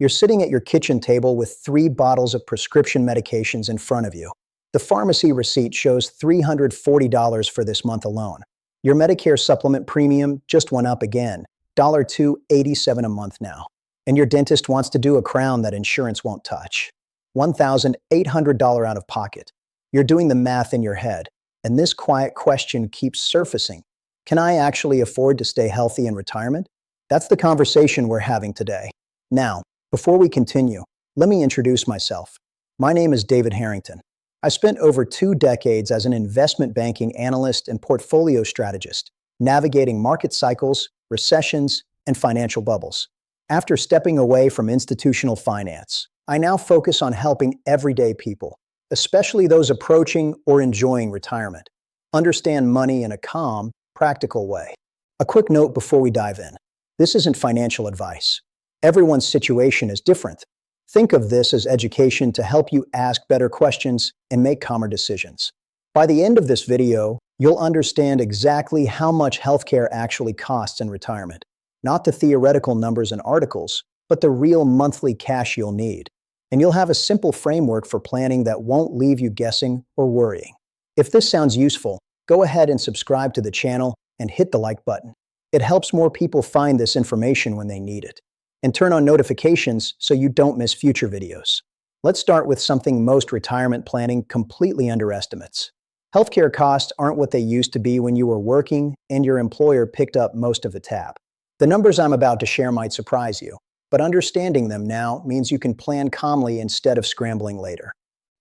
You're sitting at your kitchen table with 3 bottles of prescription medications in front of you. The pharmacy receipt shows $340 for this month alone. Your Medicare supplement premium just went up again, $287 a month now. And your dentist wants to do a crown that insurance won't touch. $1,800 out of pocket. You're doing the math in your head, and this quiet question keeps surfacing. Can I actually afford to stay healthy in retirement? That's the conversation we're having today. Now, before we continue, let me introduce myself. My name is David Harrington. I spent over 2 decades as an investment banking analyst and portfolio strategist, navigating market cycles, recessions, and financial bubbles. After stepping away from institutional finance, I now focus on helping everyday people, especially those approaching or enjoying retirement, understand money in a calm, practical way. A quick note before we dive in. This isn't financial advice. Everyone's situation is different. Think of this as education to help you ask better questions and make calmer decisions. By the end of this video, you'll understand exactly how much healthcare actually costs in retirement. Not the theoretical numbers and articles, but the real monthly cash you'll need. And you'll have a simple framework for planning that won't leave you guessing or worrying. If this sounds useful, go ahead and subscribe to the channel and hit the like button. It helps more people find this information when they need it. And turn on notifications so you don't miss future videos. Let's start with something most retirement planning completely underestimates. Healthcare costs aren't what they used to be when you were working and your employer picked up most of the tab. The numbers I'm about to share might surprise you, but understanding them now means you can plan calmly instead of scrambling later.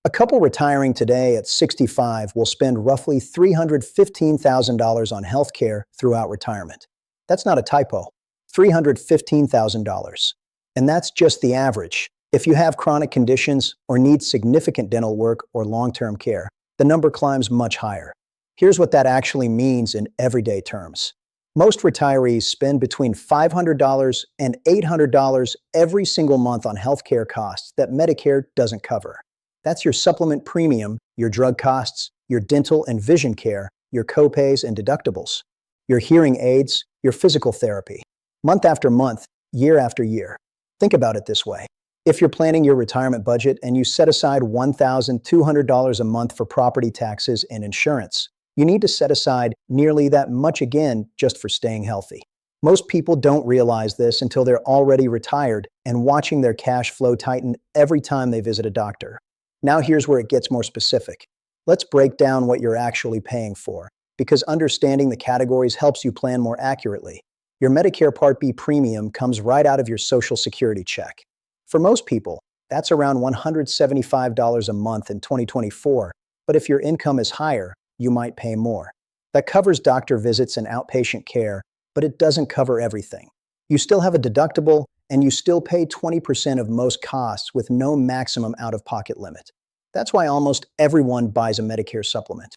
A couple retiring today at 65 will spend roughly $315,000 on healthcare throughout retirement. That's not a typo. $315,000. And that's just the average. If you have chronic conditions or need significant dental work or long-term care, the number climbs much higher. Here's what that actually means in everyday terms. Most retirees spend between $500 and $800 every single month on healthcare costs that Medicare doesn't cover. That's your supplement premium, your drug costs, your dental and vision care, your copays and deductibles, your hearing aids, your physical therapy. Month after month, year after year. Think about it this way. If you're planning your retirement budget and you set aside $1,200 a month for property taxes and insurance, you need to set aside nearly that much again just for staying healthy. Most people don't realize this until they're already retired and watching their cash flow tighten every time they visit a doctor. Now here's where it gets more specific. Let's break down what you're actually paying for, because understanding the categories helps you plan more accurately. Your Medicare Part B premium comes right out of your Social Security check. For most people, that's around $175 a month in 2024, but if your income is higher, you might pay more. That covers doctor visits and outpatient care, but it doesn't cover everything. You still have a deductible, and you still pay 20% of most costs with no maximum out-of-pocket limit. That's why almost everyone buys a Medicare supplement.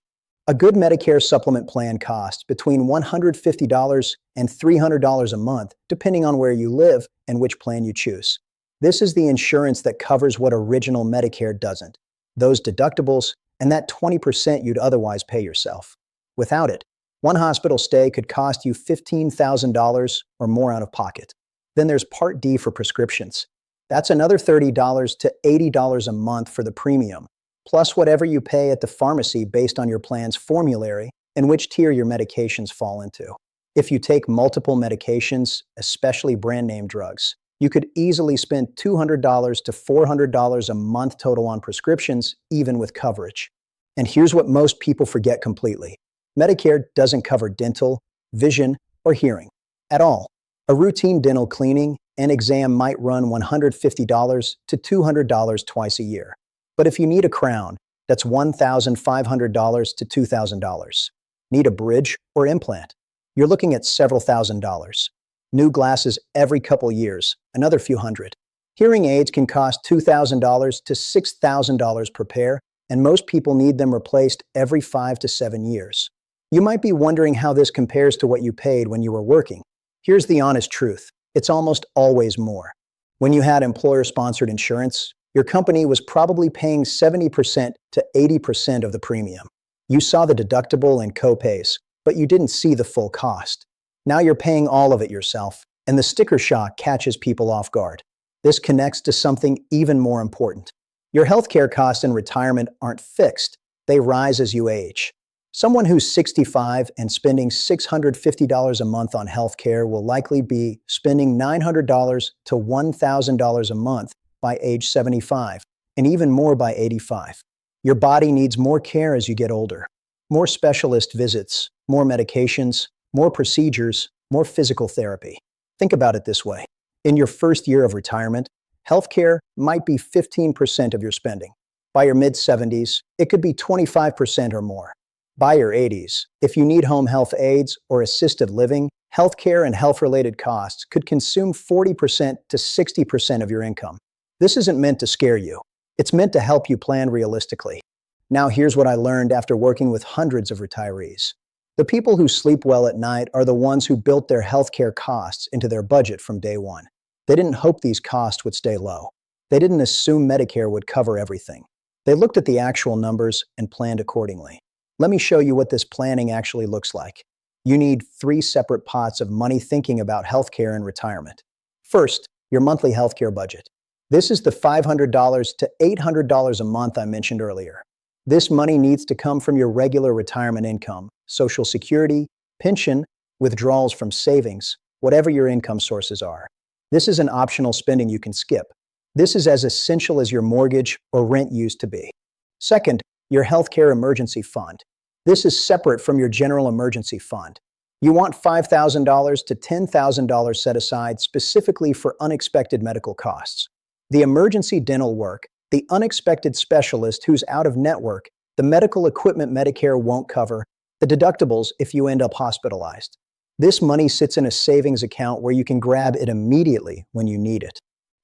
A good Medicare supplement plan costs between $150 and $300 a month, depending on where you live and which plan you choose. This is the insurance that covers what original Medicare doesn't, those deductibles, and that 20% you'd otherwise pay yourself. Without it, one hospital stay could cost you $15,000 or more out of pocket. Then there's Part D for prescriptions. That's another $30 to $80 a month for the premium, plus whatever you pay at the pharmacy based on your plan's formulary and which tier your medications fall into. If you take multiple medications, especially brand name drugs, you could easily spend $200 to $400 a month total on prescriptions, even with coverage. And here's what most people forget completely. Medicare doesn't cover dental, vision, or hearing at all. A routine dental cleaning and exam might run $150 to $200 twice a year. But if you need a crown, that's $1,500 to $2,000. Need a bridge or implant? You're looking at several $1,000s. New glasses every couple years, another few hundred. Hearing aids can cost $2,000 to $6,000 per pair, and most people need them replaced every 5 to 7 years. You might be wondering how this compares to what you paid when you were working. Here's the honest truth. It's almost always more. When you had employer-sponsored insurance, your company was probably paying 70% to 80% of the premium. You saw the deductible and copays, but you didn't see the full cost. Now you're paying all of it yourself, and the sticker shock catches people off guard. This connects to something even more important. Your healthcare costs in retirement aren't fixed, they rise as you age. Someone who's 65 and spending $650 a month on healthcare will likely be spending $900 to $1,000 a month by age 75, and even more by 85. Your body needs more care as you get older. More specialist visits, more medications, more procedures, more physical therapy. Think about it this way. In your first year of retirement, healthcare might be 15% of your spending. By your mid-70s, it could be 25% or more. By your 80s, if you need home health aides or assisted living, healthcare and health-related costs could consume 40% to 60% of your income. This isn't meant to scare you. It's meant to help you plan realistically. Now here's what I learned after working with hundreds of retirees. The people who sleep well at night are the ones who built their healthcare costs into their budget from day one. They didn't hope these costs would stay low. They didn't assume Medicare would cover everything. They looked at the actual numbers and planned accordingly. Let me show you what this planning actually looks like. You need 3 separate pots of money thinking about healthcare and retirement. First, your monthly healthcare budget. This is the $500 to $800 a month I mentioned earlier. This money needs to come from your regular retirement income, Social Security, pension, withdrawals from savings, whatever your income sources are. This is an optional spending you can skip. This is as essential as your mortgage or rent used to be. Second, your healthcare emergency fund. This is separate from your general emergency fund. You want $5,000 to $10,000 set aside specifically for unexpected medical costs. The emergency dental work, the unexpected specialist who's out of network, the medical equipment Medicare won't cover, the deductibles if you end up hospitalized. This money sits in a savings account where you can grab it immediately when you need it.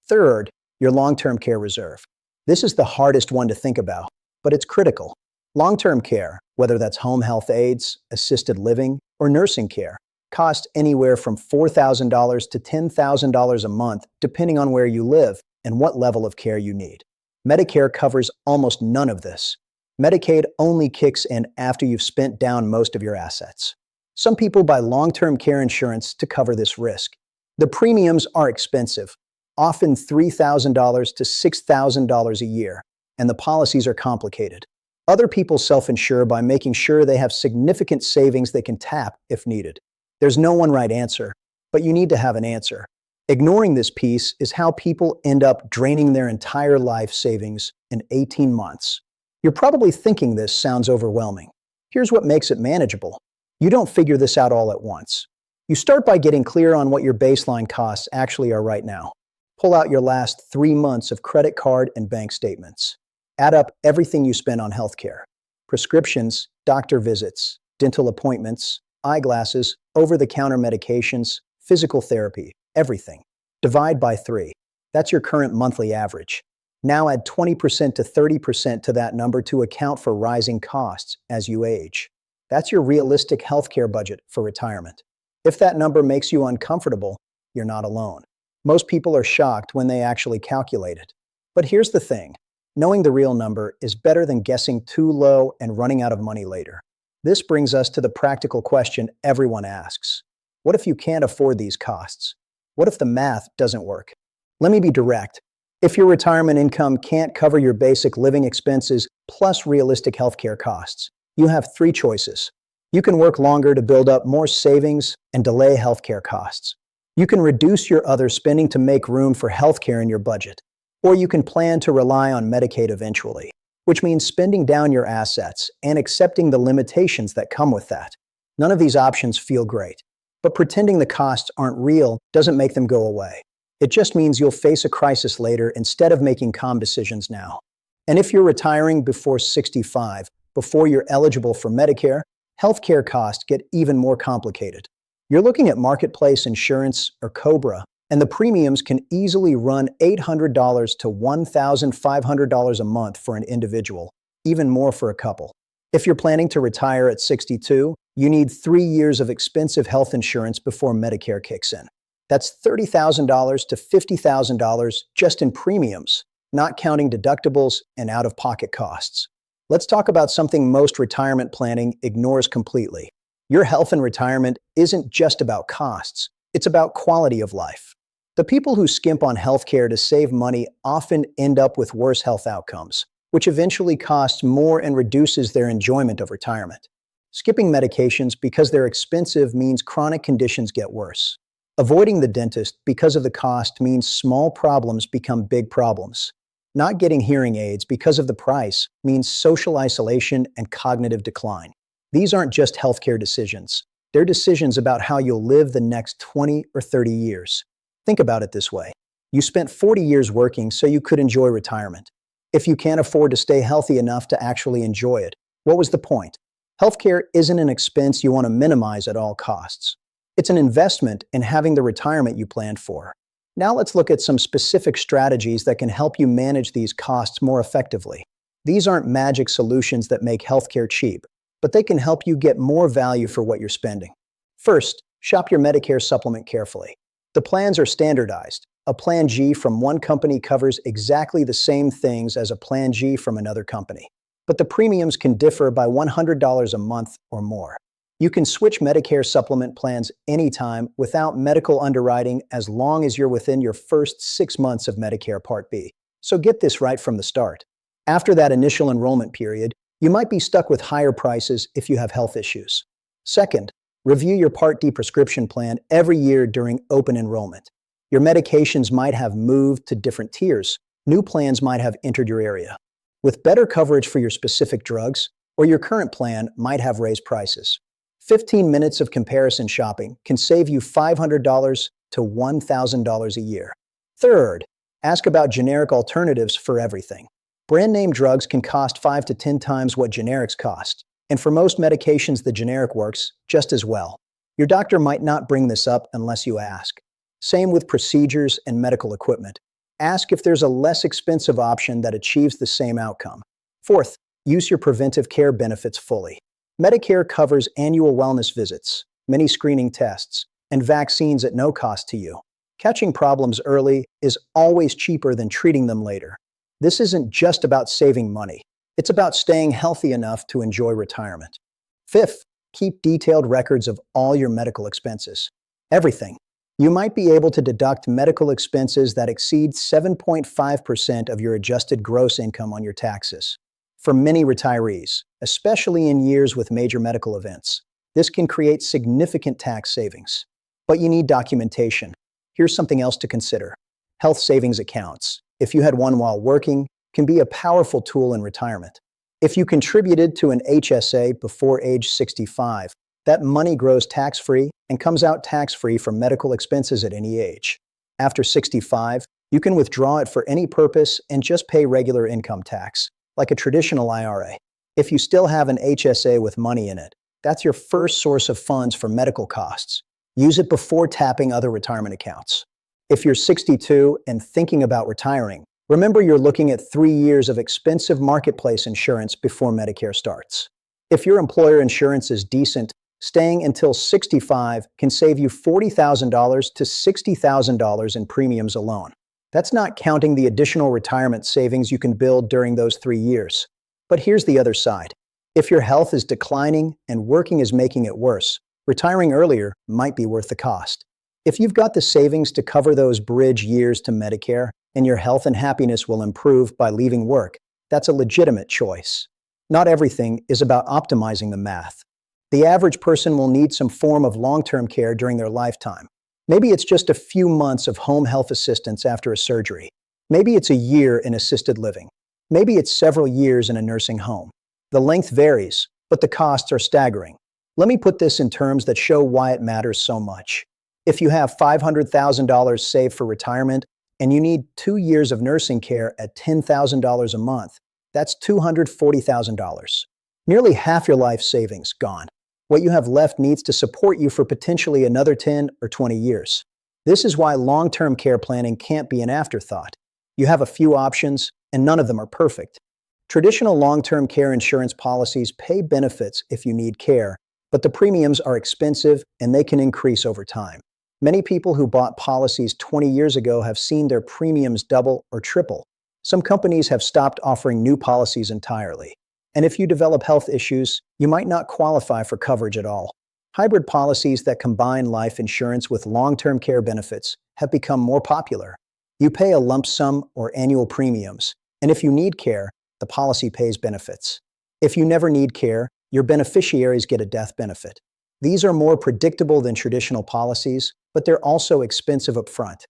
Third, your long-term care reserve. This is the hardest one to think about, but it's critical. Long-term care, whether that's home health aides, assisted living, or nursing care, costs anywhere from $4,000 to $10,000 a month, depending on where you live and what level of care you need. Medicare covers almost none of this. Medicaid only kicks in after you've spent down most of your assets. Some people buy long-term care insurance to cover this risk. The premiums are expensive, often $3,000 to $6,000 a year, and the policies are complicated. Other people self-insure by making sure they have significant savings they can tap if needed. There's no one right answer, but you need to have an answer. Ignoring this piece is how people end up draining their entire life savings in 18 months. You're probably thinking this sounds overwhelming. Here's what makes it manageable. You don't figure this out all at once. You start by getting clear on what your baseline costs actually are right now. Pull out your last 3 months of credit card and bank statements. Add up everything you spend on healthcare. Prescriptions, doctor visits, dental appointments, eyeglasses, over-the-counter medications, physical therapy, everything. Divide by 3. That's your current monthly average. Now add 20% to 30% to that number to account for rising costs as you age. That's your realistic healthcare budget for retirement. If that number makes you uncomfortable, you're not alone. Most people are shocked when they actually calculate it. But here's the thing. Knowing the real number is better than guessing too low and running out of money later. This brings us to the practical question everyone asks. What if you can't afford these costs? What if the math doesn't work? Let me be direct. If your retirement income can't cover your basic living expenses plus realistic healthcare costs, you have 3 choices. You can work longer to build up more savings and delay healthcare costs. You can reduce your other spending to make room for healthcare in your budget. Or you can plan to rely on Medicaid eventually, which means spending down your assets and accepting the limitations that come with that. None of these options feel great, but pretending the costs aren't real doesn't make them go away. It just means you'll face a crisis later instead of making calm decisions now. And if you're retiring before 65, before you're eligible for Medicare, healthcare costs get even more complicated. You're looking at Marketplace Insurance or COBRA, and the premiums can easily run $800 to $1,500 a month for an individual, even more for a couple. If you're planning to retire at 62, you need 3 years of expensive health insurance before Medicare kicks in. That's $30,000 to $50,000 just in premiums, not counting deductibles and out-of-pocket costs. Let's talk about something most retirement planning ignores completely. Your health in retirement isn't just about costs, it's about quality of life. The people who skimp on healthcare to save money often end up with worse health outcomes, which eventually costs more and reduces their enjoyment of retirement. Skipping medications because they're expensive means chronic conditions get worse. Avoiding the dentist because of the cost means small problems become big problems. Not getting hearing aids because of the price means social isolation and cognitive decline. These aren't just healthcare decisions. They're decisions about how you'll live the next 20 or 30 years. Think about it this way. You spent 40 years working so you could enjoy retirement. If you can't afford to stay healthy enough to actually enjoy it, what was the point? Healthcare isn't an expense you want to minimize at all costs. It's an investment in having the retirement you planned for. Now let's look at some specific strategies that can help you manage these costs more effectively. These aren't magic solutions that make healthcare cheap, but they can help you get more value for what you're spending. First, shop your Medicare supplement carefully. The plans are standardized. A Plan G from one company covers exactly the same things as a Plan G from another company, but the premiums can differ by $100 a month or more. You can switch Medicare supplement plans anytime without medical underwriting as long as you're within your first 6 months of Medicare Part B. So get this right from the start. After that initial enrollment period, you might be stuck with higher prices if you have health issues. Second, review your Part D prescription plan every year during open enrollment. Your medications might have moved to different tiers. New plans might have entered your area, with better coverage for your specific drugs, or your current plan might have raised prices. 15 minutes of comparison shopping can save you $500 to $1,000 a year. Third, ask about generic alternatives for everything. Brand name drugs can cost 5 to 10 times what generics cost. And for most medications, the generic works just as well. Your doctor might not bring this up unless you ask. Same with procedures and medical equipment. Ask if there's a less expensive option that achieves the same outcome. Fourth, use your preventive care benefits fully. Medicare covers annual wellness visits, many screening tests, and vaccines at no cost to you. Catching problems early is always cheaper than treating them later. This isn't just about saving money. It's about staying healthy enough to enjoy retirement. Fifth, keep detailed records of all your medical expenses. Everything. You might be able to deduct medical expenses that exceed 7.5% of your adjusted gross income on your taxes. For many retirees, especially in years with major medical events, this can create significant tax savings. But you need documentation. Here's something else to consider. Health savings accounts, if you had one while working, can be a powerful tool in retirement. If you contributed to an HSA before age 65, that money grows tax-free and comes out tax-free for medical expenses at any age. After 65, you can withdraw it for any purpose and just pay regular income tax, like a traditional IRA. If you still have an HSA with money in it, that's your first source of funds for medical costs. Use it before tapping other retirement accounts. If you're 62 and thinking about retiring, remember you're looking at 3 years of expensive marketplace insurance before Medicare starts. If your employer insurance is decent, staying until 65 can save you $40,000 to $60,000 in premiums alone. That's not counting the additional retirement savings you can build during those 3 years. But here's the other side. If your health is declining and working is making it worse, retiring earlier might be worth the cost. If you've got the savings to cover those bridge years to Medicare, and your health and happiness will improve by leaving work, that's a legitimate choice. Not everything is about optimizing the math. The average person will need some form of long-term care during their lifetime. Maybe it's just a few months of home health assistance after a surgery. Maybe it's a year in assisted living. Maybe it's several years in a nursing home. The length varies, but the costs are staggering. Let me put this in terms that show why it matters so much. If you have $500,000 saved for retirement and you need 2 years of nursing care at $10,000 a month, that's $240,000. Nearly half your life savings gone. What you have left needs to support you for potentially another 10 or 20 years. This is why long-term care planning can't be an afterthought. You have a few options, and none of them are perfect. Traditional long-term care insurance policies pay benefits if you need care, but the premiums are expensive and they can increase over time. Many people who bought policies 20 years ago have seen their premiums double or triple. Some companies have stopped offering new policies entirely. And if you develop health issues, you might not qualify for coverage at all. Hybrid policies that combine life insurance with long-term care benefits have become more popular. You pay a lump sum or annual premiums, and if you need care, the policy pays benefits. If you never need care, your beneficiaries get a death benefit. These are more predictable than traditional policies, but they're also expensive upfront.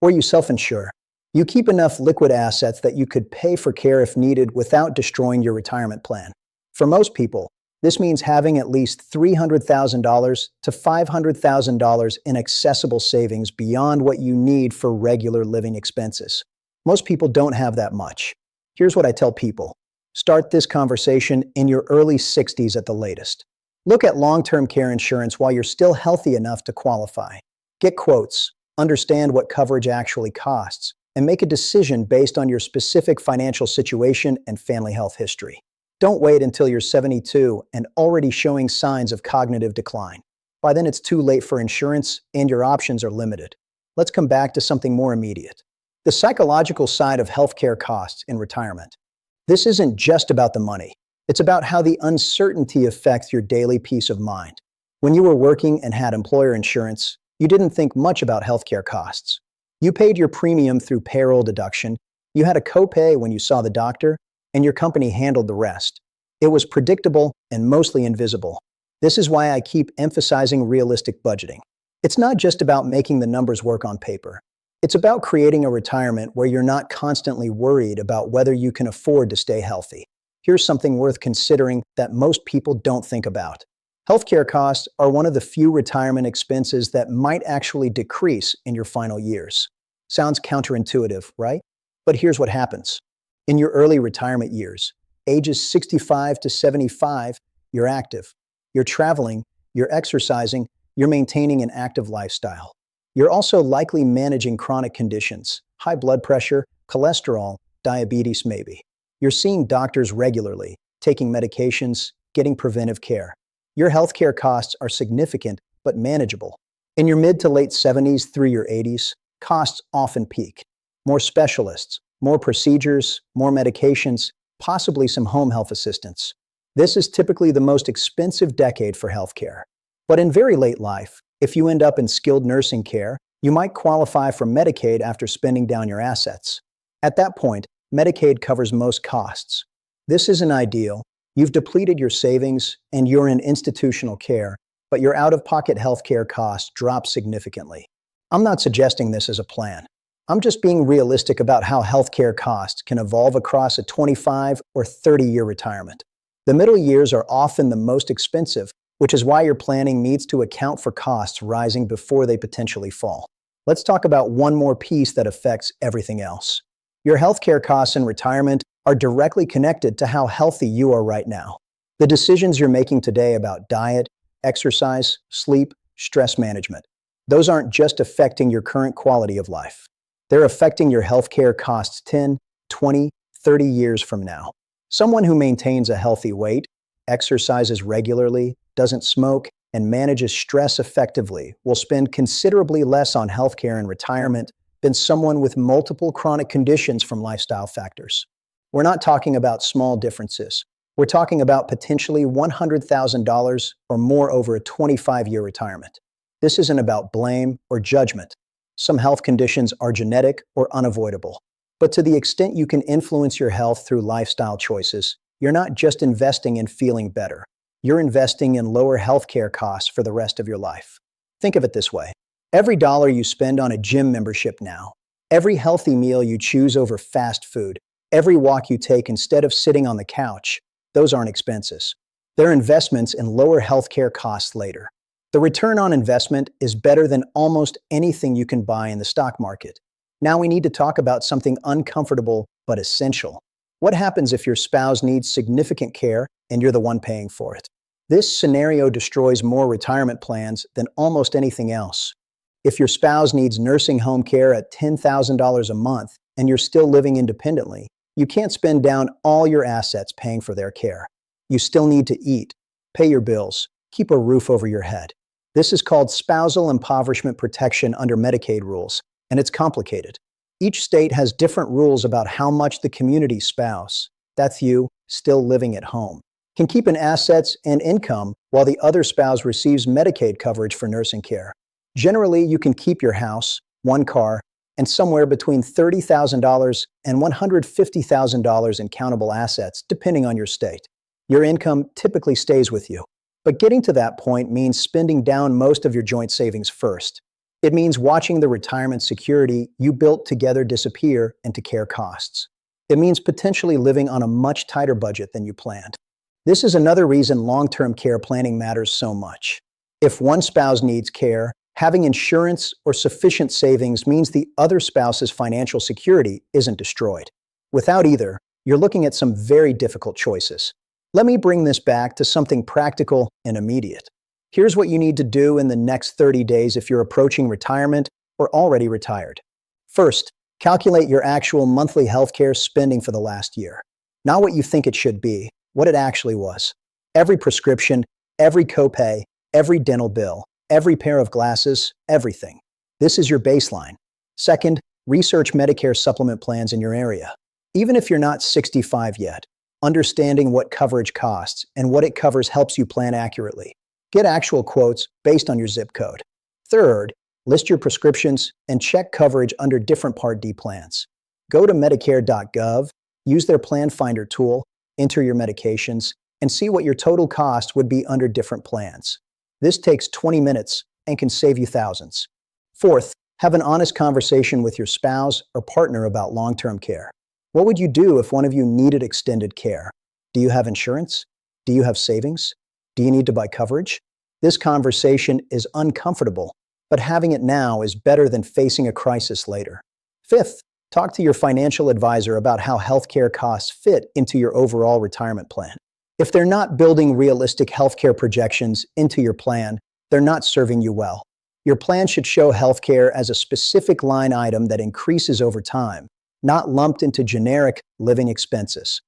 Or you self-insure. You keep enough liquid assets that you could pay for care if needed without destroying your retirement plan. For most people, this means having at least $300,000 to $500,000 in accessible savings beyond what you need for regular living expenses. Most people don't have that much. Here's what I tell people. Start this conversation in your early 60s at the latest. Look at long-term care insurance while you're still healthy enough to qualify. Get quotes, understand what coverage actually costs, and make a decision based on your specific financial situation and family health history. Don't wait until you're 72 and already showing signs of cognitive decline. By then, it's too late for insurance and your options are limited. Let's come back to something more immediate. The psychological side of healthcare costs in retirement. This isn't just about the money. It's about how the uncertainty affects your daily peace of mind. When you were working and had employer insurance, you didn't think much about healthcare costs. You paid your premium through payroll deduction, you had a copay when you saw the doctor, and your company handled the rest. It was predictable and mostly invisible. This is why I keep emphasizing realistic budgeting. It's not just about making the numbers work on paper. It's about creating a retirement where you're not constantly worried about whether you can afford to stay healthy. Here's something worth considering that most people don't think about. Healthcare costs are one of the few retirement expenses that might actually decrease in your final years. Sounds counterintuitive, right? But here's what happens. In your early retirement years, ages 65 to 75, you're active. You're traveling, you're exercising, you're maintaining an active lifestyle. You're also likely managing chronic conditions, high blood pressure, cholesterol, diabetes maybe. You're seeing doctors regularly, taking medications, getting preventive care. Your healthcare costs are significant but manageable. In your mid to late 70s through your 80s, costs often peak. More specialists, more procedures, more medications, possibly some home health assistance. This is typically the most expensive decade for healthcare. But in very late life, if you end up in skilled nursing care, you might qualify for Medicaid after spending down your assets. At that point, Medicaid covers most costs. This isn't ideal. You've depleted your savings and you're in institutional care, but your out-of-pocket healthcare costs drop significantly. I'm not suggesting this as a plan. I'm just being realistic about how healthcare costs can evolve across a 25 or 30-year retirement. The middle years are often the most expensive, which is why your planning needs to account for costs rising before they potentially fall. Let's talk about one more piece that affects everything else. Your healthcare costs in retirement are directly connected to how healthy you are right now. The decisions you're making today about diet, exercise, sleep, stress management, those aren't just affecting your current quality of life. They're affecting your healthcare costs 10, 20, 30 years from now. Someone who maintains a healthy weight, exercises regularly, doesn't smoke, and manages stress effectively will spend considerably less on healthcare in retirement than someone with multiple chronic conditions from lifestyle factors. We're not talking about small differences. We're talking about potentially $100,000 or more over a 25-year retirement. This isn't about blame or judgment. Some health conditions are genetic or unavoidable. But to the extent you can influence your health through lifestyle choices, you're not just investing in feeling better. You're investing in lower healthcare costs for the rest of your life. Think of it this way. Every dollar you spend on a gym membership now, every healthy meal you choose over fast food, every walk you take instead of sitting on the couch, those aren't expenses. They're investments in lower healthcare costs later. The return on investment is better than almost anything you can buy in the stock market. Now we need to talk about something uncomfortable but essential. What happens if your spouse needs significant care and you're the one paying for it? This scenario destroys more retirement plans than almost anything else. If your spouse needs nursing home care at $10,000 a month and you're still living independently, you can't spend down all your assets paying for their care. You still need to eat, pay your bills, keep a roof over your head. This is called spousal impoverishment protection under Medicaid rules, and it's complicated. Each state has different rules about how much the community spouse, that's you, still living at home, can keep in assets and income while the other spouse receives Medicaid coverage for nursing care. Generally, you can keep your house, one car, and somewhere between $30,000 and $150,000 in countable assets, depending on your state. Your income typically stays with you. But getting to that point means spending down most of your joint savings first. It means watching the retirement security you built together disappear into care costs. It means potentially living on a much tighter budget than you planned. This is another reason long-term care planning matters so much. If one spouse needs care, having insurance or sufficient savings means the other spouse's financial security isn't destroyed. Without either, you're looking at some very difficult choices. Let me bring this back to something practical and immediate. Here's what you need to do in the next 30 days if you're approaching retirement or already retired. First, calculate your actual monthly healthcare spending for the last year. Not what you think it should be, what it actually was. Every prescription, every copay, every dental bill, every pair of glasses, everything. This is your baseline. Second, research Medicare supplement plans in your area. Even if you're not 65 yet, understanding what coverage costs and what it covers helps you plan accurately. Get actual quotes based on your zip code. Third, list your prescriptions and check coverage under different Part D plans. Go to Medicare.gov, use their Plan Finder tool, enter your medications, and see what your total cost would be under different plans. This takes 20 minutes and can save you thousands. Fourth, have an honest conversation with your spouse or partner about long-term care. What would you do if one of you needed extended care? Do you have insurance? Do you have savings? Do you need to buy coverage? This conversation is uncomfortable, but having it now is better than facing a crisis later. Fifth, talk to your financial advisor about how healthcare costs fit into your overall retirement plan. If they're not building realistic healthcare projections into your plan, they're not serving you well. Your plan should show healthcare as a specific line item that increases over time, not lumped into generic living expenses.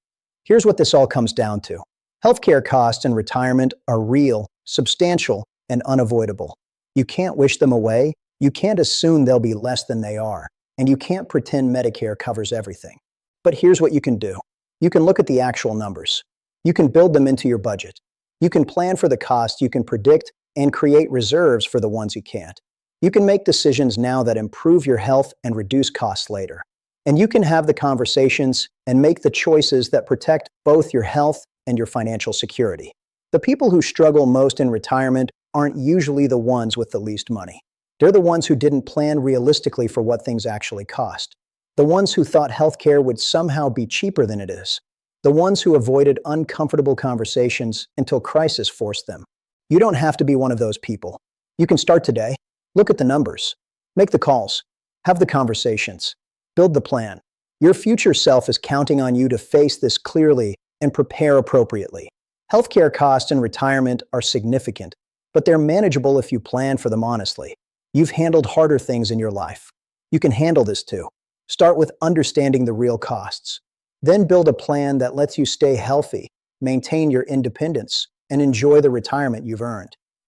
Here's what this all comes down to. Healthcare costs in retirement are real, substantial, and unavoidable. You can't wish them away, you can't assume they'll be less than they are, and you can't pretend Medicare covers everything. But here's what you can do. You can look at the actual numbers. You can build them into your budget. You can plan for the costs you can predict and create reserves for the ones you can't. You can make decisions now that improve your health and reduce costs later. And you can have the conversations and make the choices that protect both your health and your financial security. The people who struggle most in retirement aren't usually the ones with the least money. They're the ones who didn't plan realistically for what things actually cost. The ones who thought healthcare would somehow be cheaper than it is. The ones who avoided uncomfortable conversations until crisis forced them. You don't have to be one of those people. You can start today. Look at the numbers. Make the calls. Have the conversations. Build the plan. Your future self is counting on you to face this clearly and prepare appropriately. Healthcare costs in retirement are significant, but they're manageable if you plan for them honestly. You've handled harder things in your life. You can handle this too. Start with understanding the real costs. Then build a plan that lets you stay healthy, maintain your independence, and enjoy the retirement you've earned.